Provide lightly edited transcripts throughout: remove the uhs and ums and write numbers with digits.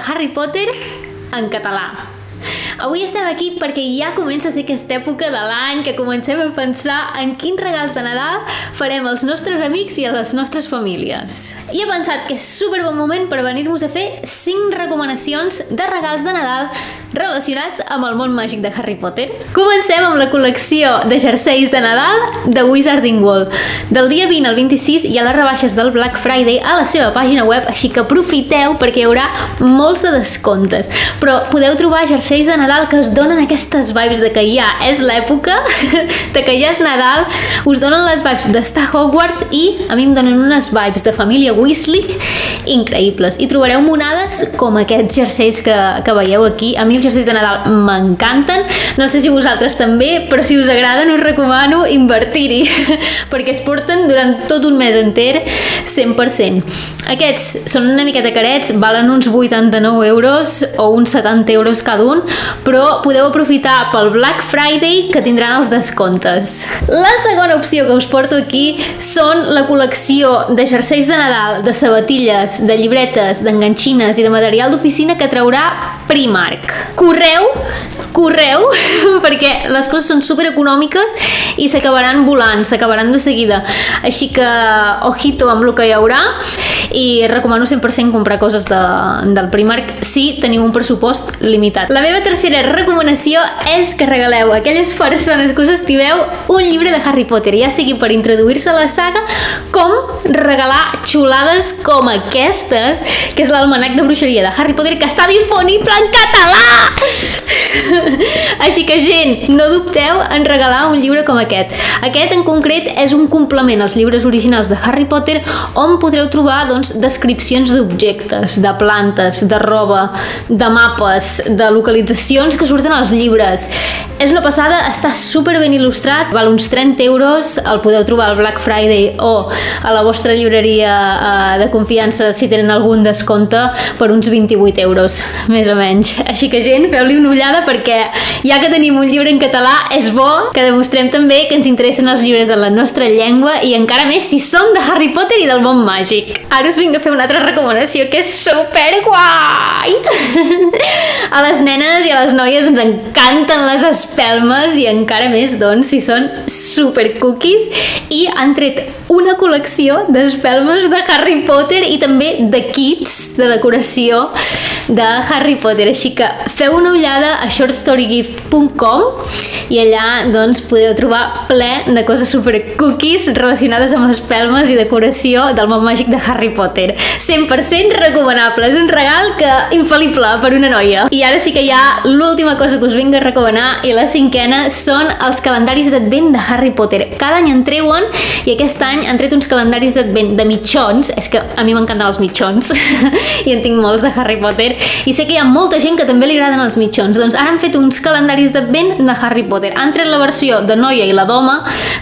Harry Potter en català. Avui estem aquí perquè ja comença a ser aquesta època de l'any que comencem a pensar en quins regals de Nadal farem als nostres amics i a les nostres famílies. I he pensat que és superbon moment per venir-vos a fer 5 recomanacions de regals de Nadal relacionats amb el món màgic de Harry Potter. Comencem amb la col·lecció de jerseis de Nadal de Wizarding World. Del dia 20 al 26 hi ha les rebaixes del Black Friday a la seva pàgina web, així que aprofiteu perquè hi haurà molts de descomptes. Però podeu trobar jerseis de Nadal que us donen aquestes vibes de que ja és l'època, de que ja és Nadal, us donen les vibes d'estar a Hogwarts i a mi em donen unes vibes de família Weasley increïbles. I trobareu monades com aquests jerseis que veieu aquí. A mi els jerseis de Nadal m'encanten, no sé si vosaltres també, però si us agraden us recomano invertir-hi, perquè es porten durant tot un mes enter 100%. Aquests són una miqueta carets, valen uns 89 euros o uns 70 euros cada un, però podeu aprofitar pel Black Friday que tindran els descomptes. La segona opció que us porto aquí són la col·lecció de jerseis de Nadal, de sabatilles, de llibretes, d'enganxines i de material d'oficina que traurà Primark. Correu, perquè les coses són supereconòmiques i s'acabaran volant, s'acabaran de seguida. Així que, ojito amb el que hi haurà, i recomano 100% comprar coses del Primark si teniu un pressupost limitat. La meva tercera recomanació és que regaleu a aquelles persones que us estimeu un llibre de Harry Potter, ja sigui per introduir-se a la saga, com regalar xulades com aquestes, que és l'almanac de bruixeria de Harry Potter, que està disponible en català! Així que, gent, no dubteu en regalar un llibre com aquest. Aquest, en concret, és un complement als llibres originals de Harry Potter, on podreu trobar, doncs, descripcions d'objectes, de plantes, de roba, de mapes, de localitzacions que surten als llibres. És una passada, està super ben il·lustrat, val uns 30 euros, el podeu trobar al Black Friday o a la vostra llibreria de confiança si tenen algun descompte per uns 28 euros, més o menys. Així que, gent, feu-li una ullada perquè ja que tenim un llibre en català és bo que demostrem també que ens interessen els llibres de la nostra llengua i encara més si són de Harry Potter i del món màgic. Ara us vinc a fer una altra recomanació que és super guai! A les nenes i a les noies ens encanten les espelmes i encara més, doncs, si són super cookies, i han tret una col·lecció d'espelmes de Harry Potter i també de kits de decoració de Harry Potter, així que feu una ullada a shortstorygift.com i allà, doncs, podeu trobar ple de coses super cookies relacionades amb espelmes i decoració del món màgic de Harry Potter. 100% recomanable, és un regal infal·lible per una noia. I ara sí que hi ha l'última cosa que us vinc a recomanar, i la cinquena són els calendaris d'advent de Harry Potter. Cada any en treuen, i aquest any han tret uns calendaris d'advent de mitjons, és que a mi m'encanten els mitjons i en tinc molts de Harry Potter, i sé que hi ha molta gent que també li agraden els mitjons. Doncs ara han fet uns calendaris d'advent de Harry Potter. Han tret la versió de noia i la d'home,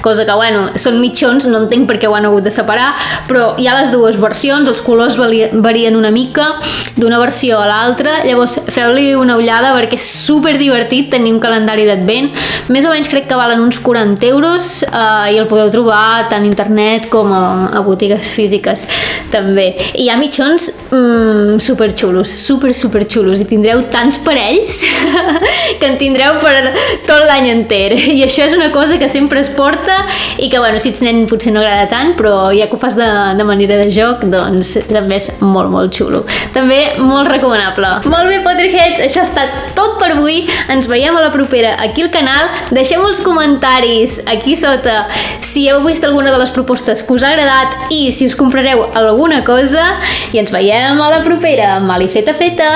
cosa que, bueno, són mitjons, no entenc per què ho han hagut de separar, però hi ha les dues versions, els colors varien una mica d'una versió a l'altra, llavors feu-li una ullada perquè és super divertit tenir un calendari d'advent. Més o menys crec que valen uns 40 euros i el podeu trobar tant a internet com a botigues físiques també. I hi ha mitjons super xulos, super xulos, i tindreu tants parells que en tindreu per tot l'any enter, i això és una cosa que sempre es porta i que, bueno, si ets nen potser no agrada tant, però ja que ho fas de manera de joc, doncs també és molt xulo, també molt recomanable. Molt bé, Potterheads, això ha estat tot per avui. Ens veiem a la propera aquí al canal. Deixeu els comentaris aquí sota si heu vist alguna de les propostes que us ha agradat i si us comprareu alguna cosa, i ens veiem a la propera. Malifeta feta!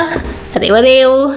Adeu!